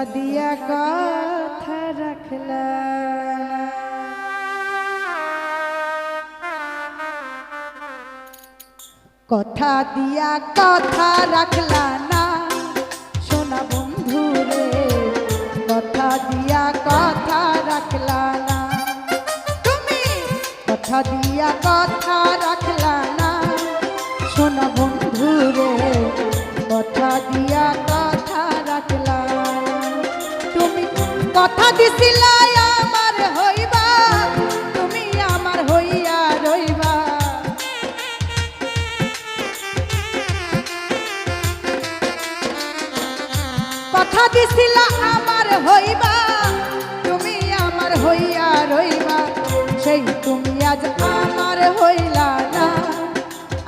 দিয়া কথা রাখলা কথা দিয়া কথা রাখলা না সোনা বন্ধু রে কথা দিয়া কথা রাখলা না তুমি কথা দিয়া কথা রাখলা না সোনা বন্ধু রে কথা দিয়া কথা রাখলা তুমি কথা দিছিলা আমার হইবা তুমি আমার হইয়া রইবা কথা দিছিলা আমার হইবা তুমি আমার হইয়া রইবা সেই তুমি আজ আমার হইলা না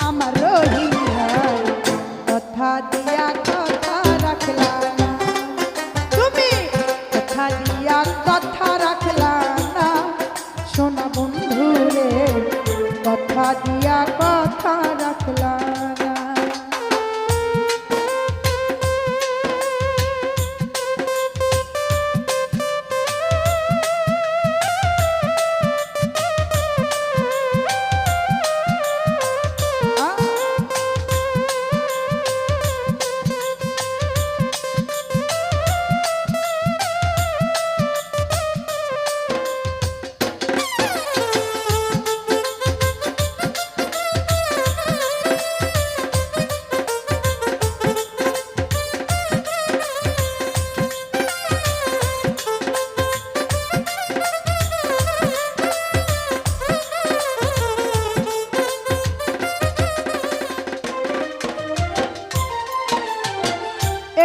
আমার রহিয়া কথা দিয়া কথা রাখলা না তুমি কথা দিয়া কথা রাখলা না সোনা বন্ধু রে কথা দিয়া কথা রাখলা না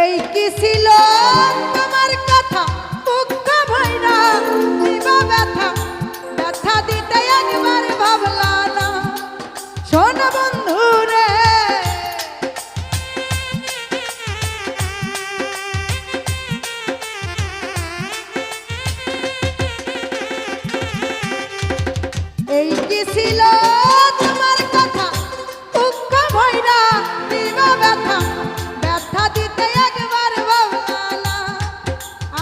এই কি ছিল তোমার কথা দুঃখ ভৈরা দিবা ব্যথা ব্যথা দিতে একবার ভাবলা না শোন বন্ধু রে এই কি ছিল তোমার কথা দুঃখ ভৈরা দিবা ব্যথা ব্যথা দিতে একবার ভাবলা না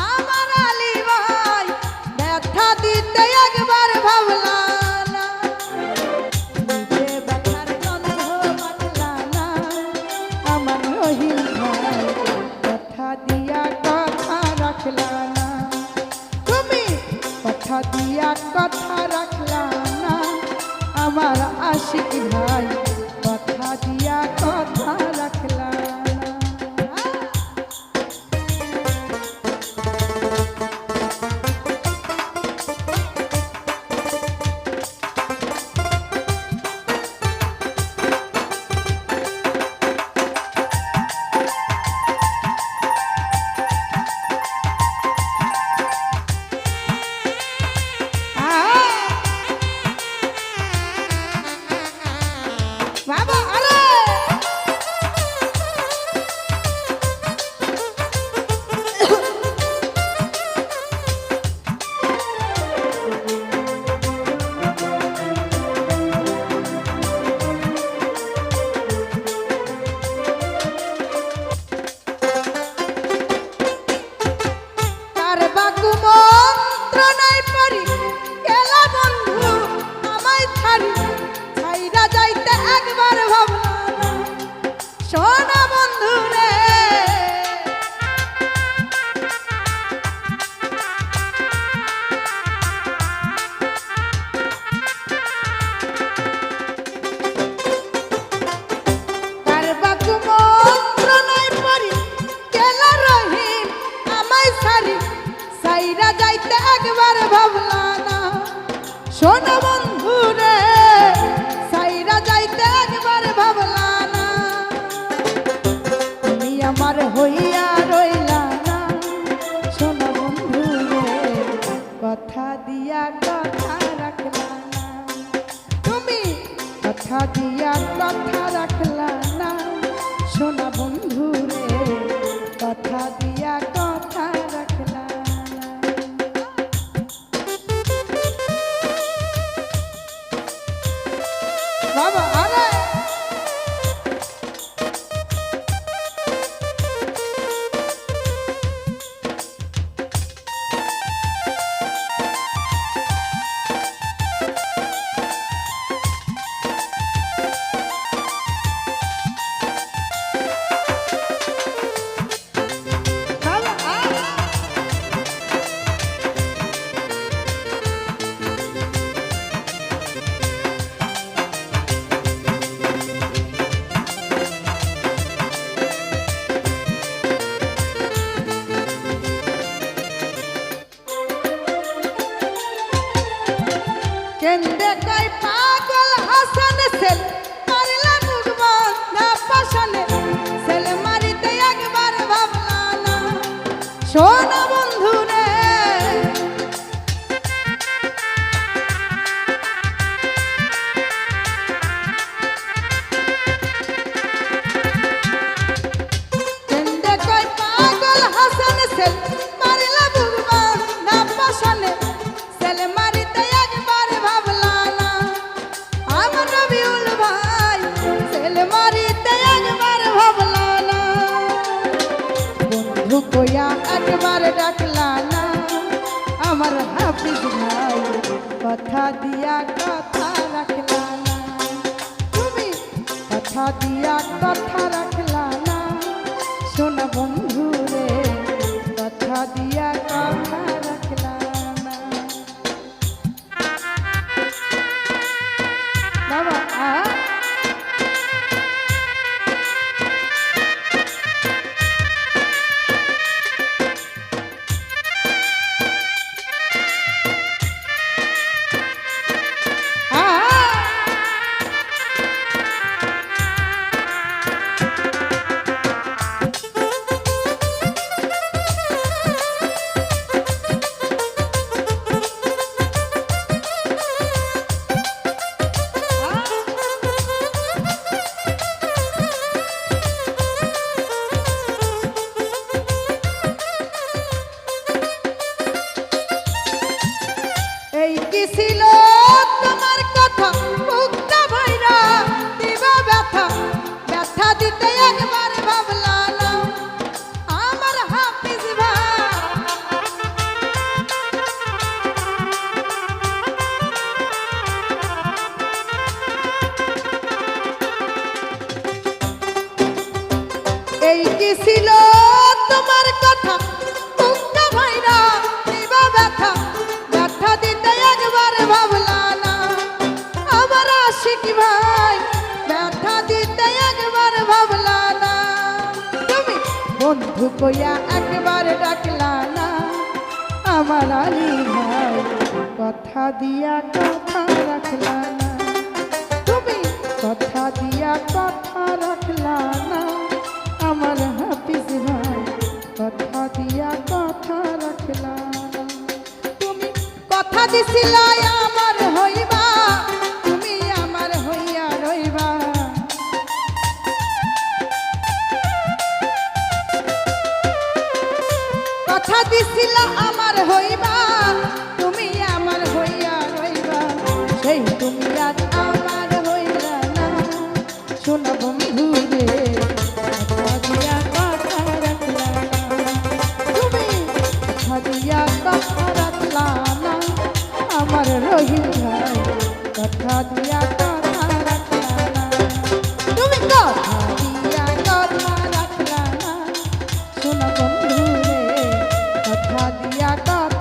আমার আলী ভাই ব্যথা দিতে একবার ভাবলা না নিজে ব্যথার গন্ধ মাখলা না আমার রহিম ভাই কথা দিয়া কথা রাখলা না তুমি কথা দিয়া কথা রাখলা না আমার আশিক ভাই কথা দিয়া কথা রাখলা বাবা আরে কার বাকু মন্ত্র নাই পারি কেলা বন্ধু আমায় ছাড়ি ছাইরা যাইতে একবার ভাবলা না সোনা বন্ধু রে কার বাকু মন্ত্র নাই পারি কেলা রহিম আমায় ছাড়ি ছাইরা যাইতে একবার ভাবলা না সোনা বন্ধু রে ছাইরা যাইতে একবার ভাবলা না তুমি আমার হইয়া রইলা না সোনা বন্ধু রে কথা দিয়া কথা রাখলা না তুমি কথা দিয়া কথা রাখলা না সোনা বন্ধু রে কথা দিয়া কথা রাখলা বাবা আরে সেল মারিলা বুগবা না পাশানে সেল মারিতে একবার ভাবলা না আমার রবিউল ভাই সেল মারিতে একবার ভাবলা না বন্ধু কইয়া একবার ডাকলা না আমার হাফিজ ভাই কথা দিয়া কথা রাখলা না তুমি কথা দিয়া কথা রাখলা না সোনা বন্ধু রে কথা দিয়া কথা রাখলা না বাবা এই কি ছিল তোমার কথা মুক্তা ভৈরা দিবা ব্যথা ব্যথা দিতে একবার ভাবলা না আমার হাফিজ ভাই এই কি ছিল তোমার কথা মুক্তা ভৈরা দিবা ব্যথা ব্যথা দিতে একবার ভাবলা না আমার আশিক ভাই ব্যথা দিতে একবার ভাবলা না তুমি বন্ধু কইয়া একবার ডাকলা না আমার আলী ভাই কথা দিয়া কথা রাখলা না তুমি কথা দিয়া কথা রাখলা না আমার হাফিজ ভাই কথা দিয়া কথা রাখলা না তুমি কথা দিছিলা আমার হইবা তুমি আমার হইয়া রইবা কথা দিছিলা আমার হইবা তুমি আমার হইয়া রইবা সেই তুমি আজ আমার হইলা না শোনা বন্ধু রে কথা দিয়া কথা রাখলা না তুমি কথা দিয়া কথা রাখলা না আমার রহিম ভাই কথা দিয়া কথা রাখলা না তুমি কথা দিয়া কথা রাখলা না শোনা বন্ধু রে কথা দিয়া কথা